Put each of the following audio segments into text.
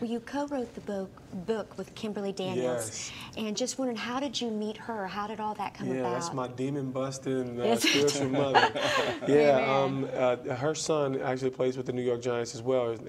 Well, you co-wrote the book with Kimberly Daniels, Yes. and just wondering, how did you meet her? How did all that come about? Yeah, that's my demon-busting Is it? spiritual mother. Yeah, Amen. her son actually plays with the New York Giants as well. His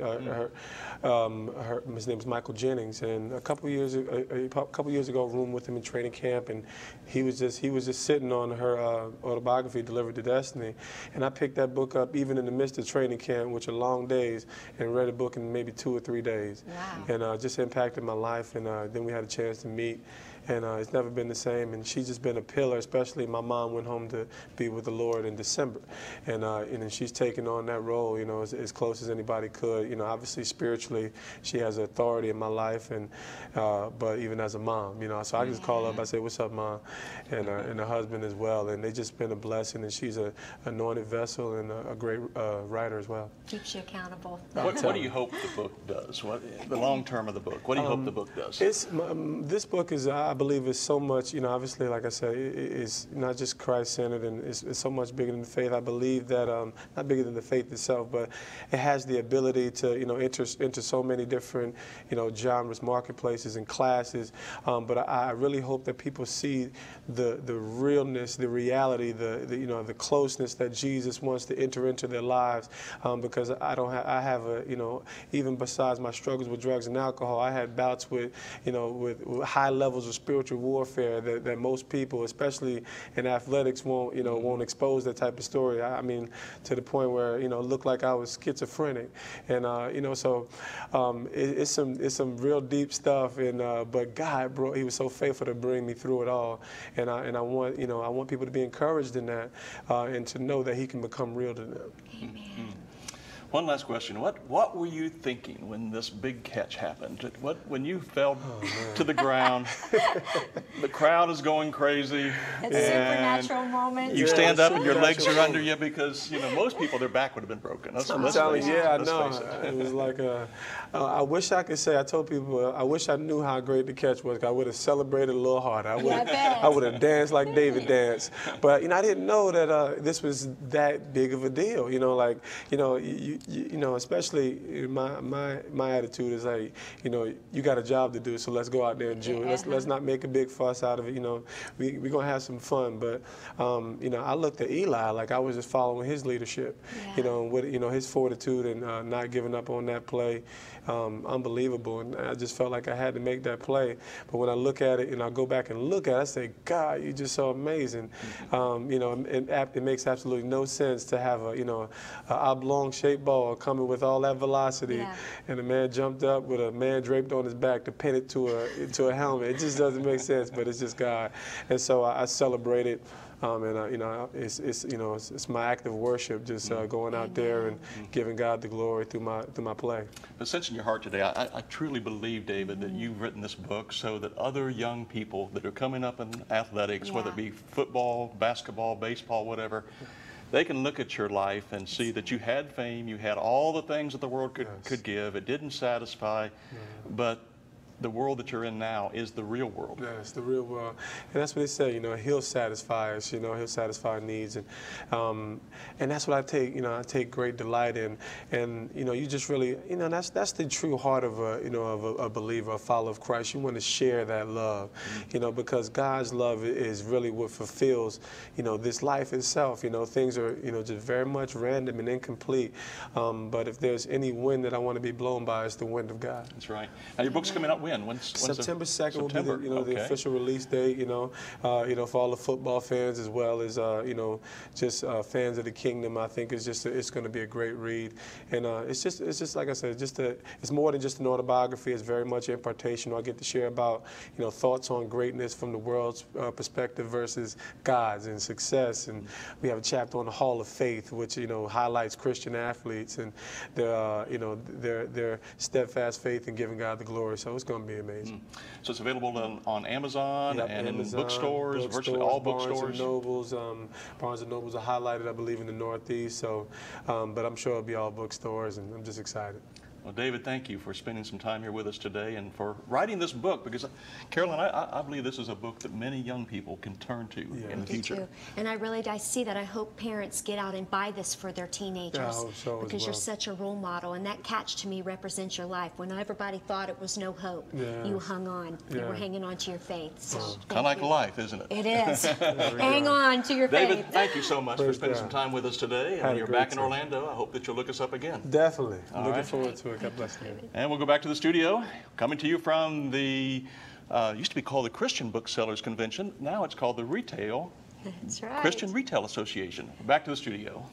name is Michael Jennings, and a couple years ago, I roomed with him in training camp, and he was just sitting on her autobiography, Delivered to Destiny, and I picked that book up even in the midst of training camp, which are long days, and read a book in maybe 2 or 3 days. Wow. And just impacted my life, and then we had a chance to meet. And it's never been the same, and she's just been a pillar. Especially my mom went home to be with the Lord in December, and she's taken on that role, as close as anybody could. Obviously spiritually, she has authority in my life, and but even as a mom, so I just call up, I say, "What's up, Mom?" and her husband as well, and they just been a blessing. And she's an anointed vessel and a great writer as well. Keeps you accountable. What do you hope the book does? The long term of the book? What do you hope the book does? This book is, I believe, is so much. Obviously, like I said, it's not just Christ-centered, and it's so much bigger than the faith. I believe that not bigger than the faith itself, but it has the ability to enter into so many different genres, marketplaces, and classes. But I really hope that people see the realness, the reality, the closeness that Jesus wants to enter into their lives. Because I have even besides my struggles with drugs and alcohol, I had bouts with with high levels of spiritual warfare that most people, especially in athletics, won't expose that type of story. I mean, to the point where it looked like I was schizophrenic, and so it's some real deep stuff. And but God, bro, He was so faithful to bring me through it all, and I want people to be encouraged in that, and to know that He can become real to them. Amen. One last question. What were you thinking when this big catch happened? When you fell to the ground, the crowd is going crazy. It's a supernatural moment. You stand up and your legs are under you because, most people, their back would have been broken. Let's face it. Yeah, I know. It was like, I wish I could say, I told people, I wish I knew how great the catch was. I would have celebrated a little harder. I would have danced like David danced. But, I didn't know that this was that big of a deal. Especially my attitude is like, you got a job to do, so let's go out there and do it. Let's not make a big fuss out of it. We're gonna have some fun. But I looked at Eli like I was just following his leadership. With his fortitude and not giving up on that play, unbelievable. And I just felt like I had to make that play. But when I look at it and I go back and look at it, I say, God, you're just so amazing. It makes absolutely no sense to have a oblong shaped ball coming with all that velocity, and a man jumped up with a man draped on his back to pin it to a helmet. It just doesn't make sense, but it's just God. And so I celebrated, and it's my act of worship, just going out there and giving God the glory through my play. But since in your heart today, I truly believe, David, that you've written this book so that other young people that are coming up in athletics, whether it be football, basketball, baseball, whatever, they can look at your life and see that you had fame, you had all the things that the world could give. It didn't satisfy, but the world that you're in now is the real world. Yeah, it's the real world. And that's what they say, He'll satisfy us, He'll satisfy our needs. And that's what I take great delight in. And, you just really, that's the true heart of a believer, a follower of Christ. You want to share that love, because God's love is really what fulfills, this life itself. Things are, just very much random and incomplete. But if there's any wind that I want to be blown by, it's the wind of God. That's right. Now, your book's coming out when? September 2nd will be the official release date, for all the football fans as well as, just fans of the kingdom. I think it's going to be a great read. And it's just like I said, it's more than just an autobiography. It's very much impartation. I get to share about, thoughts on greatness from the world's perspective versus God's and success. And we have a chapter on the Hall of Faith, which, highlights Christian athletes and their steadfast faith in giving God the glory. So it's going to be amazing. So it's available on Amazon and in bookstores, virtually all bookstores. Barnes and Nobles are highlighted, I believe, in the Northeast. So, but I'm sure it'll be all bookstores, and I'm just excited. Well, David, thank you for spending some time here with us today and for writing this book, because, Carolyn, I believe this is a book that many young people can turn to in the future. Too. And I see that. I hope parents get out and buy this for their teenagers. Yeah, I hope so because as you're well. such a role model, and that catch to me represents your life. When everybody thought it was no hope, Yes. you hung on. You Yeah. were hanging on to your faith. So Kind of like life, isn't it? it is. Hang on to your David, faith. thank you so much for Praise spending God. some time with us today. Had And a you're great back in time. Orlando. I hope that you'll look us up again. Definitely. Looking right. forward to it. God bless you. And we'll go back to the studio, coming to you from the, used to be called the Christian Booksellers Convention. Now it's called the That's right. Christian Retail Association. Back to the studio.